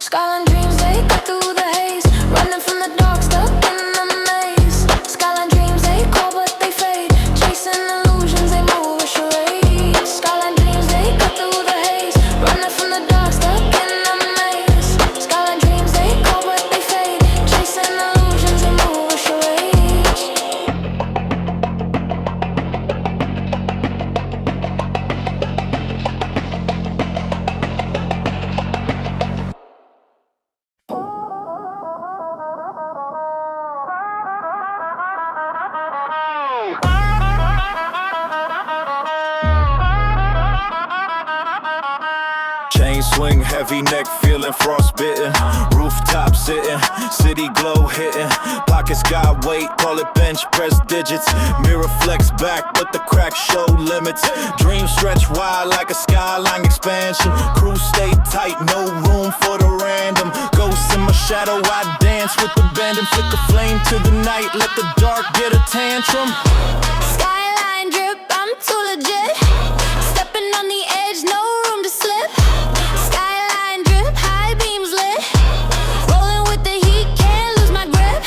Skyline dreams, they cut through the haze. Running from the dark, stuck in the maze. Skyline dreams, they call but they fade. Chasing illusions, they move a charade. Skyline dreams, they cut through the haze. Running from the dark, stuck in the maze. Skyline dreams, they call but they fade. Chasing illusions, they move a charade. Chain swing, heavy neck, feeling frostbitten. Rooftop sitting, city glow hitting. Pockets got weight, call it bench press digits. Mirror flex back, but the cracks show limits. Dreams stretch wide like a skyline expansion. Crew stay tight, no room for the random. Ghosts in my shadow, I dance with the band and flick a flame to the night. Let the dark get a tantrum. Skyline drip, I'm too legit. Stepping on the edge, no room to slip. Skyline drip, high beams lit. Rolling with the heat, can't lose my grip.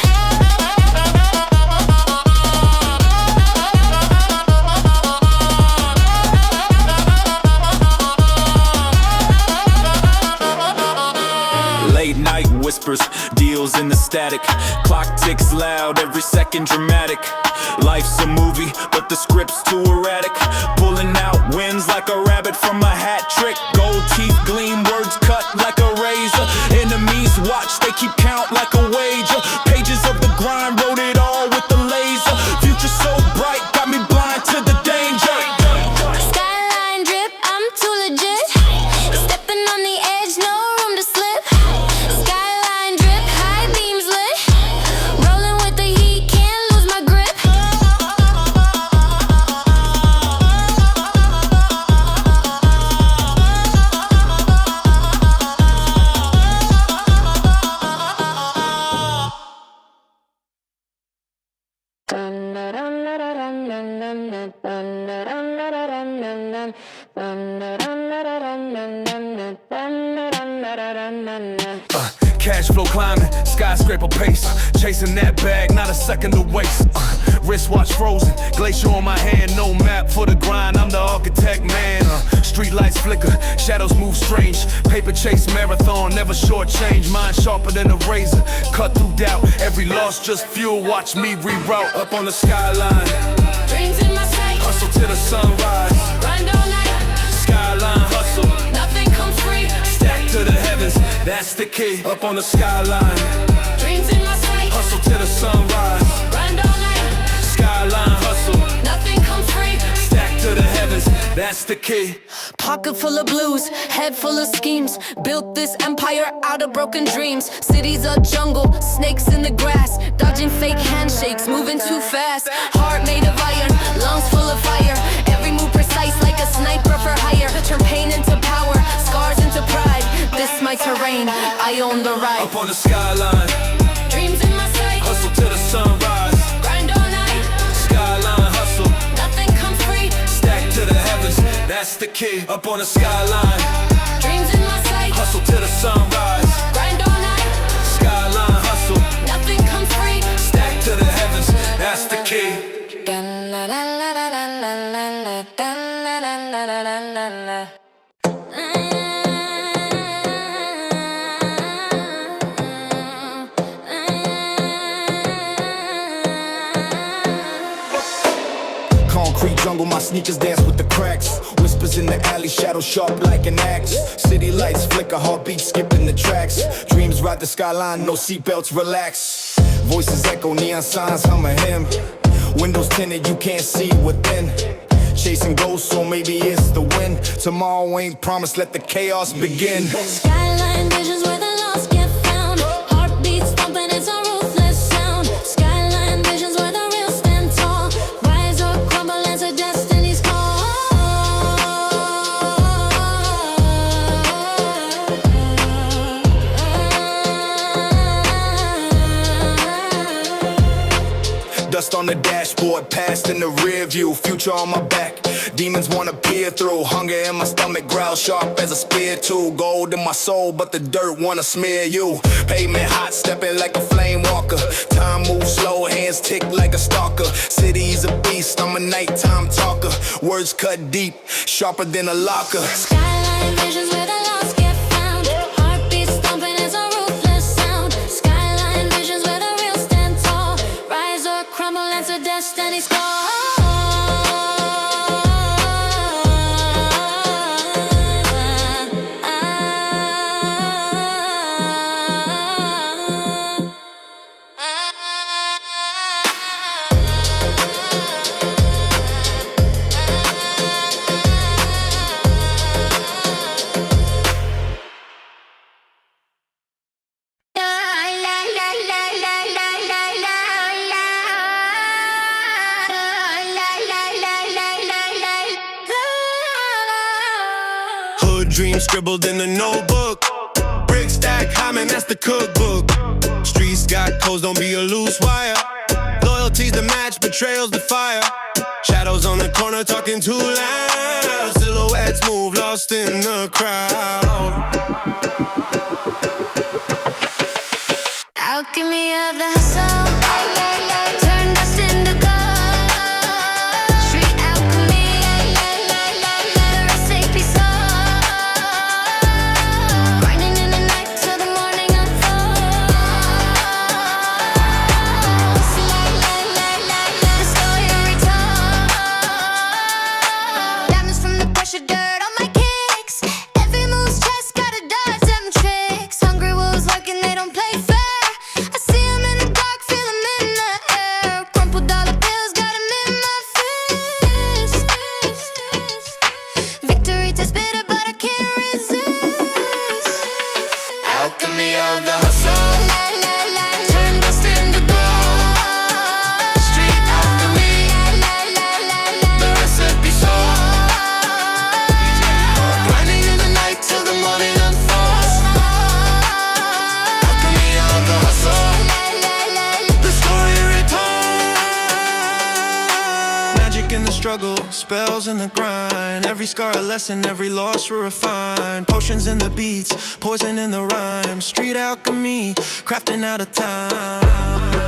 Late night whispers, deals in the static. Clock ticks loud, every second dramatic. Life's a movie, but the script's too erratic. Pulling out wins like a rabbit from a hat trick. Gold teeth gleam, words cut like a razor. Enemies watch, they keep count like a wager. Pages of the grind, wrote it all with the laser. Future so bright, got me blind to the danger. Skyline drip, I'm too legit. Stepping on the edge, no room to slip. Skyline drip, high beams lit. Rolling with the heat, can't lose my grip. Dun, dun, dun. hyper pace. Chasing that bag, not a second to waste. Wristwatch frozen, glacier on my hand, no map for the grind. I'm the architect, man. Street lights flicker, shadows move strange. Paper chase marathon, never shortchange. Mind sharper than a razor, cut through doubt. Every loss just fuel, watch me reroute. Up on the skyline, Dreams in my sight, hustle to the sunrise. grind all night, Skyline hustle, nothing comes free. stack to the heavens, that's the key. Up on the skyline, Dreams in my sight, hustle to the sunrise. grind all night, Skyline hustle, nothing comes free. stack to the heavens, that's the key. Pocket full of blues, head full of schemes. Built this empire out of broken dreams. City's a jungle, snakes in the grass. Dodging fake handshakes, moving too fast. Heart made of iron, lungs full of fire. Every move precise like a sniper for hire. Turn pain into power, scars into pride. This my terrain, I own the right. Up on the skyline, Dreams in my sight, hustle to the sunrise. grind all night, Skyline hustle, nothing comes free. stack to the heavens, that's the key. Up on the skyline, Dreams in my sight, hustle to the sunrise. grind all night, Skyline hustle, nothing comes free. stack to the heavens, that's the key. Concrete jungle, my sneakers dance with the cracks. Whispers in the alley, shadows sharp like an axe. City lights flicker, heartbeat skipping the tracks. Dreams ride the skyline, no seatbelts, relax. Voices echo, neon signs hum a hymn. Windows tinted, you can't see within. Chasing ghosts, so maybe it's the win. Tomorrow ain't promised, let the chaos begin. Skyline Visions where the lost get found. Heartbeats thumping, it's a ruthless sound. Skyline Visions where the real stand tall. Rise or crumble as a destiny's call. Dust on the dashboard, past in the rear view. Future on my back, demons wanna peer through. Hunger in my stomach, growl sharp as a spear too. Gold in my soul, but the dirt wanna smear you. Pavement hot, stepping like a flame walker. Time moves slow, hands tick like a stalker. City's a beast, I'm a nighttime talker. Words cut deep, sharper than a locker. Skyline Visions where the lost get found. Heartbeats thumping, it's a ruthless sound. Skyline Visions where the real stand tall. Rise or crumble, it's a destiny's call. Hood dreams scribbled in the notebook. Brick stack, high man, that's the cookbook. Streets got codes, don't be a loose wire. Loyalty's the match, betrayal's the fire. Shadows on the corner talking too loud. Silhouettes move, lost in the crowd. Alchemy of the hustle. Turn dust into gold. Street alchemy. The recipe soul. Grinding in the night till the morning unfolds. The story retold. Diamonds from the pressure, dirt on my kicks. Every move's chest, gotta dodge them tricks. Hungry wolves lurking, they don't play fair. I see 'em in the dark, struggle, spells in the grind. Every scar a lesson, every loss we're refined. Potions in the beats, poison in the rhyme. Street alchemy, crafting out of time.